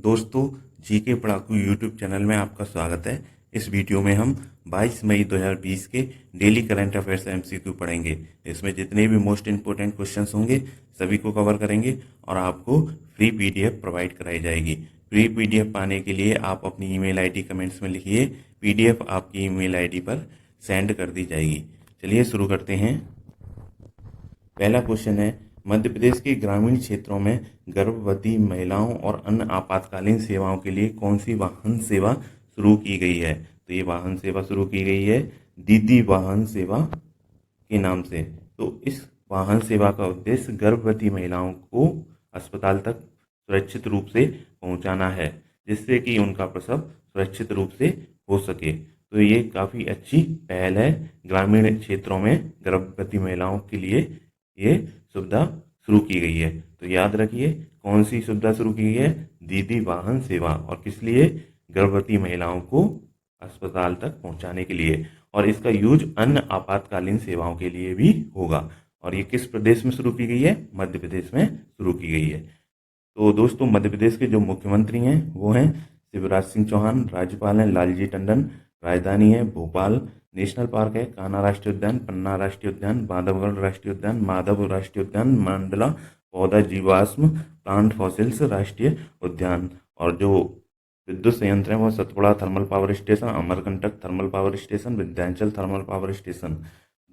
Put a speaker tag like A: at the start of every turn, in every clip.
A: दोस्तों, GK पढ़ाकू YouTube channel में आपका स्वागत है। इस वीडियो में हम 22 मई 2020 के डेली करंट अफेयर्स एमसीक्यू पढ़ेंगे। इसमें जितने भी मोस्ट इंपोर्टेंट क्वेश्चंस होंगे सभी को कवर करेंगे और आपको फ्री पीडीएफ प्रोवाइड कराई जाएगी। फ्री पीडीएफ पाने के लिए आप अपनी ईमेल आईडी कमेंट्स में लिखिए, पीडीएफ आपकी ईमेल आईडी पर सेंड कर दी जाएगी। चलिए शुरू करते हैं। पहला क्वेश्चन है, मध्य प्रदेश के ग्रामीण क्षेत्रों में गर्भवती महिलाओं और अन्य आपातकालीन सेवाओं के लिए कौन सी वाहन सेवा शुरू की गई है? तो ये वाहन सेवा शुरू की गई है दीदी वाहन सेवा के नाम से। तो इस वाहन सेवा का उद्देश्य गर्भवती महिलाओं को अस्पताल तक सुरक्षित रूप से पहुंचाना है, जिससे कि उनका प्रसव सुरक्षित रूप से हो सके। तो ये काफ़ी अच्छी पहल है। ग्रामीण क्षेत्रों में गर्भवती महिलाओं के लिए ये सुविधा शुरू की गई है। तो याद रखिए, कौन सी सुविधा शुरू की गई है? दीदी वाहन सेवा। और किस लिए? गर्भवती महिलाओं को अस्पताल तक पहुंचाने के लिए। और इसका यूज अन्य आपातकालीन सेवाओं के लिए भी होगा। और ये किस प्रदेश में शुरू की गई है? मध्य प्रदेश में शुरू की गई है। तो दोस्तों, मध्य प्रदेश के जो मुख्यमंत्री हैं वो हैं शिवराज सिंह चौहान, राज्यपाल हैं लालजी टंडन, राजधानी है भोपाल, नेशनल पार्क है कान्हा राष्ट्रीय उद्यान, पन्ना राष्ट्रीय उद्यान, बांधवगढ़ राष्ट्रीय उद्यान, माधव राष्ट्रीय उद्यान, मंडला पौधा जीवाश्म प्लांट फॉसिल्स राष्ट्रीय उद्यान। और जो विद्युत संयंत्र है वो Satpura thermal power station, Amarkantak thermal power station, Vindhyachal thermal power station.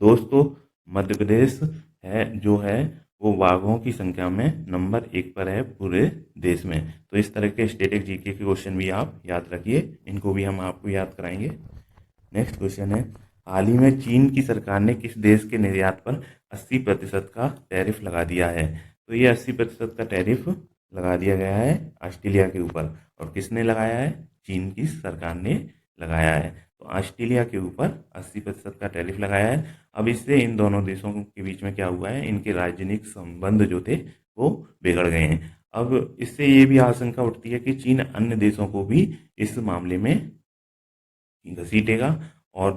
A: दोस्तों, मध्य प्रदेश है वो बाघों की संख्या में नंबर 1 पर है पूरे देश में। तो इस तरह के स्टैटिक जीके के क्वेश्चन भी आप याद रखिए, इनको भी हम आपको याद कराएंगे। नेक्स्ट क्वेश्चन है, हाल ही में चीन की सरकार ने किस देश के निर्यात पर 80% का टैरिफ लगा दिया है? तो ये 80% का टैरिफ लगा दिया गया है ऑस्ट्रेलिया के ऊपर। और किसने लगाया है? चीन की सरकार ने लगाया है। तो ऑस्ट्रेलिया के ऊपर 80% का टैरिफ लगाया है। अब इससे इन दोनों देशों के बीच में क्या हुआ है? इनके राजनीतिक संबंध जो थे वो बिगड़ गए हैं। अब इससे ये भी आशंका उठती है कि चीन अन्य देशों को भी इस मामले में घसीटेगा और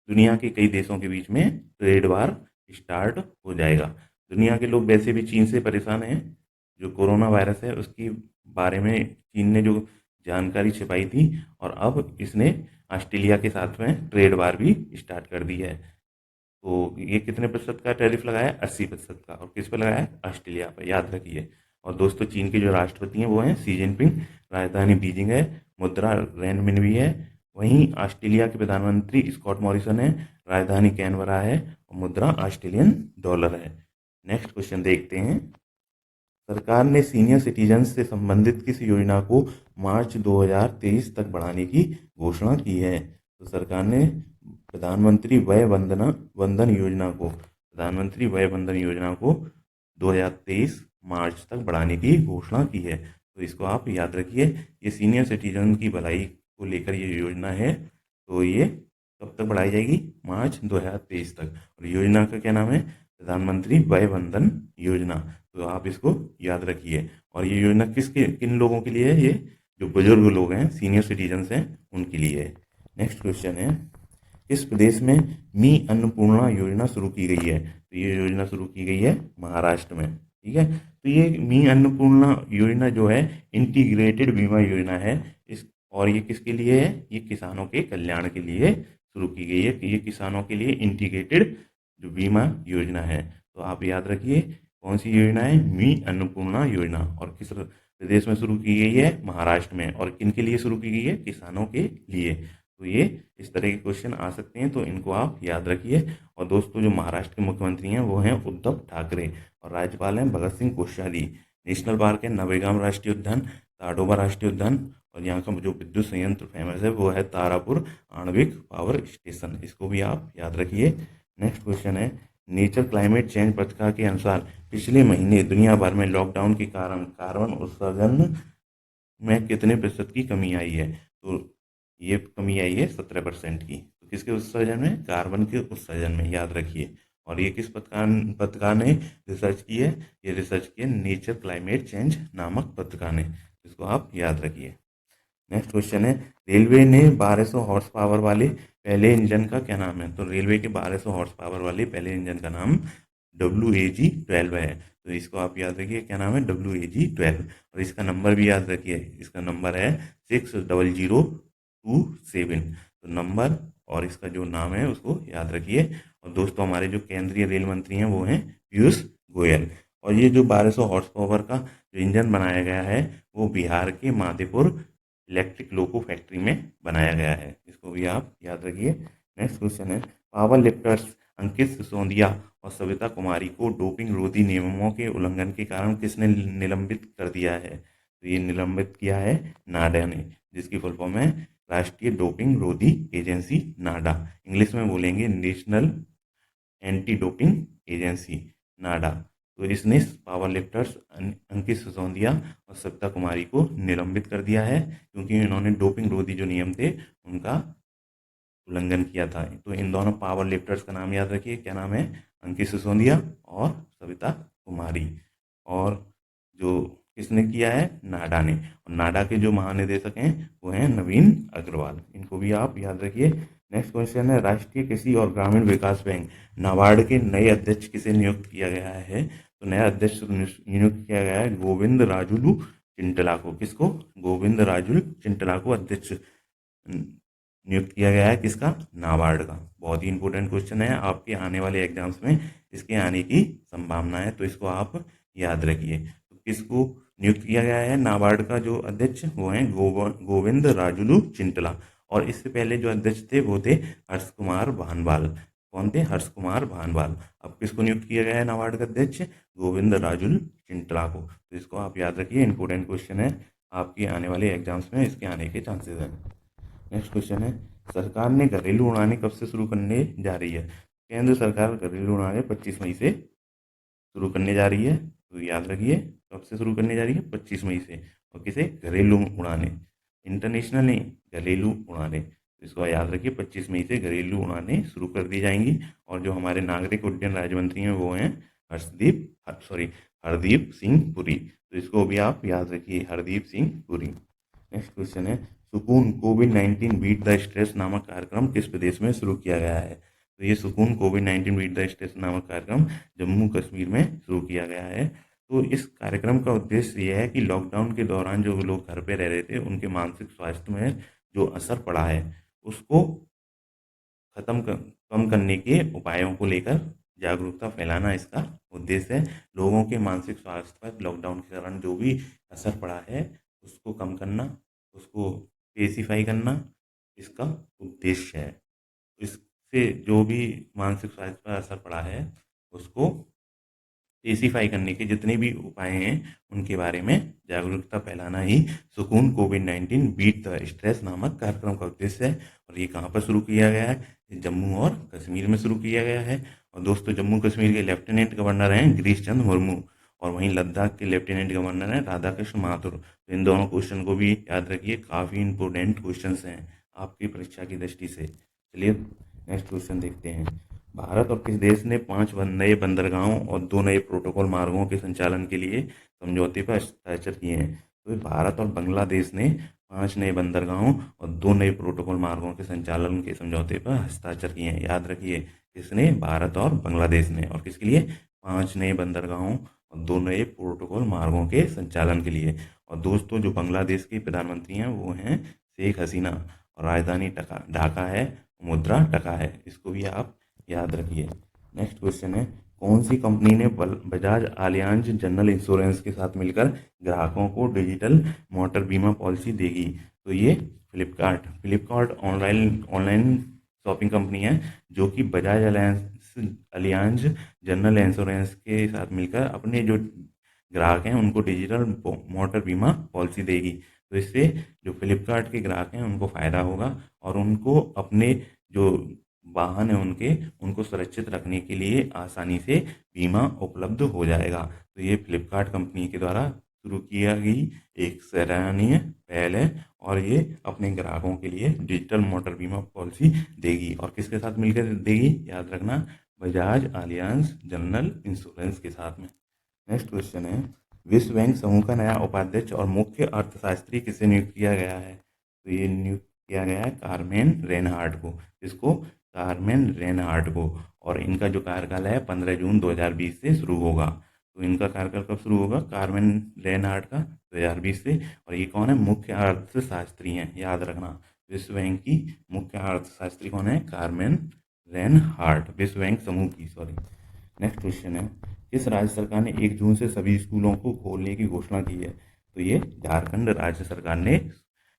A: दुनिया के कई देशों के बीच में ट्रेड वार स्टार्ट हो जाएगा। दुनिया के लोग वैसे भी चीन से परेशान हैं। जो कोरोना वायरस है उसके बारे में चीन ने जो जानकारी छिपाई थी, और अब इसने ऑस्ट्रेलिया के साथ में ट्रेड वार भी स्टार्ट कर दी है। तो ये कितने प्रतिशत का टैरिफ लगाया है? 80% का। और किस पर लगाया है? ऑस्ट्रेलिया पर, याद रखिए। और दोस्तों, चीन के जो राष्ट्रपति हैं वो हैं शी जिनपिंग, राजधानी बीजिंग है, मुद्रा रेनमिनबी है। वहीं ऑस्ट्रेलिया के प्रधानमंत्री स्कॉट मॉरिसन है, राजधानी कैनबरा है और मुद्रा ऑस्ट्रेलियन डॉलर है। नेक्स्ट क्वेश्चन देखते हैं, सरकार ने सीनियर सिटीजन से संबंधित किस योजना को मार्च 2023 तक बढ़ाने की घोषणा की है? तो सरकार ने प्रधानमंत्री वय वंदन योजना को 2023 मार्च तक बढ़ाने की घोषणा की है। तो इसको आप याद रखिए। ये सीनियर सिटीजन की भलाई को लेकर ये योजना है। तो ये कब तक बढ़ाई जाएगी? मार्च 2023 तक। और योजना का क्या नाम है? प्रधानमंत्री वय वंदन योजना। तो आप इसको याद रखिए। और ये योजना किन लोगों के लिए है? ये जो बुजुर्ग लोग हैं, सीनियर सिटीजन्स हैं, उनके लिए है। नेक्स्ट क्वेश्चन है, किस प्रदेश में मी अन्नपूर्णा योजना शुरू की गई है? तो ये योजना शुरू की गई है महाराष्ट्र में। ठीक है। तो ये मी अन्नपूर्णा योजना जो है इंटीग्रेटेड बीमा योजना है। और ये किसके लिए है? ये किसानों के कल्याण के लिए शुरू की गई है। ये किसानों के लिए इंटीग्रेटेड जो बीमा योजना है। तो आप याद रखिए, कौन सी योजना है? मी अन्नपूर्णा योजना। और किस प्रदेश में शुरू की गई है? महाराष्ट्र में। और किन के लिए शुरू की गई है? किसानों के लिए। तो ये इस तरह के क्वेश्चन आ सकते हैं, तो इनको आप याद रखिए। और दोस्तों, जो महाराष्ट्र के मुख्यमंत्री हैं वो हैं उद्धव ठाकरे, और राज्यपाल हैं भगत सिंह कोश्यारी। नेशनल पार्क है नवेगाम राष्ट्रीय उद्यान, ताडोबा राष्ट्रीय उद्यान। और यहाँ का जो विद्युत संयंत्र फेमस है वो है तारापुर आणविक पावर स्टेशन। इसको भी आप याद रखिए। नेक्स्ट क्वेश्चन है, नेचर क्लाइमेट चेंज पत्रिका के अनुसार पिछले महीने दुनिया भर में लॉकडाउन के कारण कार्बन उत्सर्जन में कितने प्रतिशत की कमी आई है? तो ये कमी आई है 17% की। तो किसके उत्सर्जन में? कार्बन के उत्सर्जन में, याद रखिए। और ये किस पत्रिका ने रिसर्च की है? ये रिसर्च की है नेचर क्लाइमेट चेंज नामक पत्रिका ने। इसको आप याद रखिए। नेक्स्ट क्वेश्चन है, रेलवे ने 1200 हॉर्स पावर वाले पहले इंजन का क्या नाम है? तो रेलवे के 1200 हॉर्स पावर वाले पहले इंजन का नाम WAG-12 है। तो इसको आप याद रखिए, क्या नाम है, WAG-12। और इसका नंबर भी याद रखिए, इसका नंबर है 600227। तो नंबर और इसका जो नाम है उसको याद रखिए। और दोस्तों, हमारे जो केंद्रीय रेल मंत्री हैं वो हैं पीयूष गोयल। और ये जो 1200 हॉर्स पावर का जो इंजन बनाया गया है वो बिहार के माधेपुर इलेक्ट्रिक लोको फैक्ट्री में बनाया गया है, इसको भी आप याद रखिए। नेक्स्ट क्वेश्चन है, पावर लिफ्टर्स अंकित सिसोदिया और सविता कुमारी को डोपिंग रोधी नियमों के उल्लंघन के कारण किसने निलंबित कर दिया है? तो ये निलंबित किया है नाडा ने, जिसकी फुल फॉर्म है राष्ट्रीय डोपिंग रोधी एजेंसी, नाडा। इंग्लिश में बोलेंगे नेशनल एंटी डोपिंग एजेंसी, नाडा। तो इसने पावर लिफ्टर्स अंकित सिसोदिया और सविता कुमारी को निलंबित कर दिया है, क्योंकि इन्होंने डोपिंग रोधी जो नियम थे उनका उल्लंघन किया था। तो इन दोनों पावर लिफ्टर्स का नाम याद रखिए, क्या नाम है, अंकित सिसोदिया और सविता कुमारी। और जो किसने किया है, नाडा ने। और नाडा के जो महानिदेशक हैं वो हैं नवीन अग्रवाल, इनको भी आप याद रखिए। नेक्स्ट क्वेश्चन है, राष्ट्रीय कृषि और ग्रामीण विकास बैंक नाबार्ड के नए अध्यक्ष किसे नियुक्त किया गया है? तो नया अध्यक्ष नियुक्त किया गया है गोविंद राजुलू चिंटला को। किसको? गोविंद राजुलू चिंटला को अध्यक्ष नियुक्त किया गया है, किसका? नाबार्ड का। बहुत ही इंपॉर्टेंट क्वेश्चन है, आपके आने वाले एग्जाम्स में इसके आने की संभावना है, तो इसको आप याद रखिए। तो किसको नियुक्त किया गया है नाबार्ड का जो अध्यक्ष? वो हैं गोविंद राजुलू चिंटला। और इससे पहले जो अध्यक्ष थे वो थे हर्ष कुमार भानवाल। कौन थे? हर्ष कुमार भानवाल। अब किसको नियुक्त किया गया है नाबार्ड का अध्यक्ष? गोविंद राजुलू चिंटला को। तो इसको आप याद रखिए, इंपॉर्टेंट क्वेश्चन है, आपके आने वाले एग्जाम्स में इसके आने के चांसेस हैं। नेक्स्ट क्वेश्चन है, सरकार ने घरेलू उड़ानें कब से शुरू करने जा रही है? केंद्र सरकार घरेलू उड़ानें 25 मई से शुरू करने जा रही है, तो याद रखिए कब से शुरू करने जा रही है, 25 मई से। और किसे? घरेलू उड़ानें, इंटरनेशनल नहीं, घरेलू उड़ानें। तो इसको याद रखिए, 25 मई से घरेलू उड़ानें शुरू कर दी जाएंगी। और जो हमारे नागरिक उड्डयन राज्य मंत्री हैं वो हैं हरदीप सिंह पुरी। तो इसको भी आप याद रखिए, हरदीप सिंह पुरी। नेक्स्ट क्वेश्चन है, सुकून कोविड-19 बीट द स्ट्रेस नामक कार्यक्रम किस प्रदेश में शुरू किया गया है? तो ये सुकून कोविड-19 बीट द स्ट्रेस नामक कार्यक्रम जम्मू कश्मीर में शुरू किया गया है। तो इस कार्यक्रम का उद्देश्य यह है कि लॉकडाउन के दौरान जो लोग घर पे रह रहे थे उनके मानसिक स्वास्थ्य में जो असर पड़ा है उसको कम करने के उपायों को लेकर जागरूकता फैलाना इसका उद्देश्य है। लोगों के मानसिक स्वास्थ्य पर लॉकडाउन के दौरान जो भी असर पड़ा है उसको कम करना, उसको पेसिफाई करना इसका उद्देश्य है। इससे जो भी मानसिक स्वास्थ्य पर असर पड़ा है उसको पेसिफाई करने के जितने भी उपाय हैं उनके बारे में जागरूकता फैलाना ही सुकून कोविड-19 बीट द स्ट्रेस नामक कार्यक्रम का उद्देश्य है। और ये कहाँ पर शुरू किया गया है? जम्मू और कश्मीर में शुरू किया गया है। और दोस्तों, जम्मू कश्मीर के लेफ्टिनेंट गवर्नर हैं गिरीश चंद्र मुर्मू, और वहीं लद्दाख के लेफ्टिनेंट गवर्नर हैं राधाकृष्ण माथुर। तो इन दोनों क्वेश्चन को भी याद रखिए, काफ़ी इंपॉर्टेंट क्वेश्चन हैं आपकी परीक्षा की दृष्टि से। चलिए नेक्स्ट क्वेश्चन देखते हैं, भारत और किस देश ने 5 नए बंदरगाहों और 2 नए प्रोटोकॉल मार्गों के संचालन के लिए समझौते पर हस्ताक्षर किए हैं? तो भारत और बांग्लादेश ने 5 नए बंदरगाहों और 2 नए प्रोटोकॉल मार्गों के संचालन के समझौते पर हस्ताक्षर किए हैं। याद रखिए, किसने? भारत और बांग्लादेश ने। और किसके लिए? 5 नए बंदरगाहों और 2 नए प्रोटोकॉल मार्गों के संचालन के लिए। और दोस्तों, जो बांग्लादेश के प्रधानमंत्री हैं वो हैं शेख हसीना, और राजधानी ढाका है, मुद्रा ढाका है। इसको भी आप याद रखिए। नेक्स्ट क्वेश्चन है, कौन सी कंपनी ने बजाज अलियांज जनरल इंश्योरेंस के साथ मिलकर ग्राहकों को डिजिटल मोटर बीमा पॉलिसी देगी? तो ये फ्लिपकार्ट ऑनलाइन शॉपिंग कंपनी है जो कि बजाज अलियांज जनरल इंश्योरेंस के साथ मिलकर अपने जो ग्राहक हैं उनको डिजिटल मोटर बीमा पॉलिसी देगी। तो इससे जो फ्लिपकार्ट के ग्राहक हैं उनको फ़ायदा होगा, और उनको अपने जो वाहन है उनको सुरक्षित रखने के लिए आसानी से बीमा उपलब्ध हो जाएगा। तो ये फ्लिपकार्ट कंपनी के द्वारा शुरू किया गई एक सराहनीय पहल है, और ये अपने ग्राहकों के लिए डिजिटल मोटर बीमा पॉलिसी देगी। और किसके साथ मिलकर देगी? याद रखना, बजाज अलियांज जनरल इंश्योरेंस के साथ में। नेक्स्ट क्वेश्चन है, विश्व बैंक समूह का नया उपाध्यक्ष और मुख्य अर्थशास्त्री किसे नियुक्त किया गया है? तो ये नियुक्त किया गया है कारमेन रेनहार्ट को। इसको? कारमेन रेनहार्ट को। और इनका जो कार्यकाल है 15 जून 2020 से शुरू होगा। तो इनका कार्यकाल कब शुरू होगा? कार्मेन लेनहार्ट का 2020 से। और ये कौन है? मुख्य अर्थशास्त्री हैं, याद रखना। विश्व बैंक की मुख्य अर्थशास्त्री कौन है? कार्मेन लेनहार्ट, विश्व बैंक समूह की, सॉरी। नेक्स्ट क्वेश्चन है, किस राज्य सरकार ने 1 जून से सभी स्कूलों को खोलने की घोषणा की है? तो ये झारखंड राज्य सरकार ने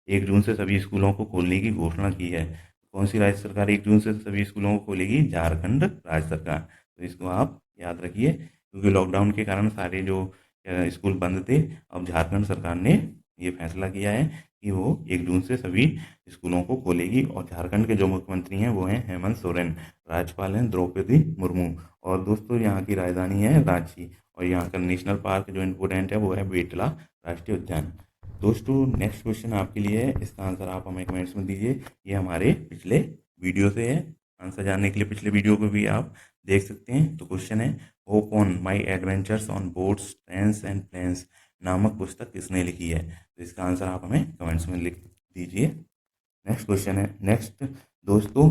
A: 1 जून से सभी स्कूलों को खोलने की घोषणा की है। कौन सी राज्य सरकार 1 जून से सभी स्कूलों को खोलेगी? झारखंड राज्य सरकार। तो इसको आप याद रखिए, क्योंकि लॉकडाउन के कारण सारे जो स्कूल बंद थे, अब झारखंड सरकार ने ये फैसला किया है कि वो 1 जून से सभी स्कूलों को खोलेगी। और झारखंड के जो मुख्यमंत्री हैं वो हैं हेमंत सोरेन, राज्यपाल हैं द्रौपदी मुर्मू, और दोस्तों यहाँ की राजधानी है रांची, और यहाँ का नेशनल पार्क जो इम्पोर्टेंट है वो है बेतला राष्ट्रीय उद्यान। दोस्तों नेक्स्ट क्वेश्चन आपके लिए है, इसका आंसर आप हमें कमेंट्स में दीजिए। ये हमारे पिछले वीडियो से है, आंसर जानने के लिए पिछले वीडियो को भी आप देख सकते हैं। तो क्वेश्चन है, hope on my adventures on boats trains and planes नामक पुस्तक किसने लिखी है? तो इसका आंसर आप हमें कमेंट्स में लिख दीजिए। नेक्स्ट क्वेश्चन है, नेक्स्ट दोस्तों,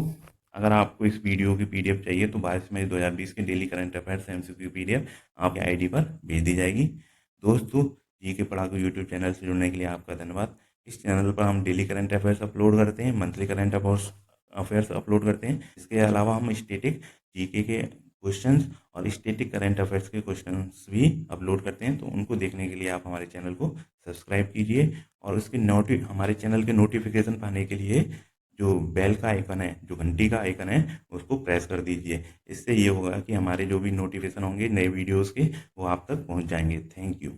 A: अगर आपको इस वीडियो की पीडीएफ चाहिए तो 22 मई 2020 के daily current affairs MCQ PDF आपके आईडी पर भेज दी जाएगी। दोस्तों जीके पढ़ाकू यूट्यूब चैनल से जुड़ने के लिए आपका धन्यवाद। इस चैनल पर हम डेली करंट अफेयर्स अपलोड करते हैं, मंथली करंट अफेयर्स अपलोड करते हैं। इसके अलावा हम स्टैटिक जीके के क्वेश्चंस और स्टैटिक करंट अफेयर्स के क्वेश्चंस भी अपलोड करते हैं। तो उनको देखने के लिए आप हमारे चैनल को सब्सक्राइब कीजिए, और उसके हमारे चैनल के नोटिफिकेशन पाने के लिए जो बेल का आइकन है, जो घंटी का आइकन है, उसको प्रेस कर दीजिए। इससे ये होगा कि हमारे जो भी नोटिफिकेशन होंगे नए वीडियोस के, वो आप तक पहुंच जाएंगे। Thank you.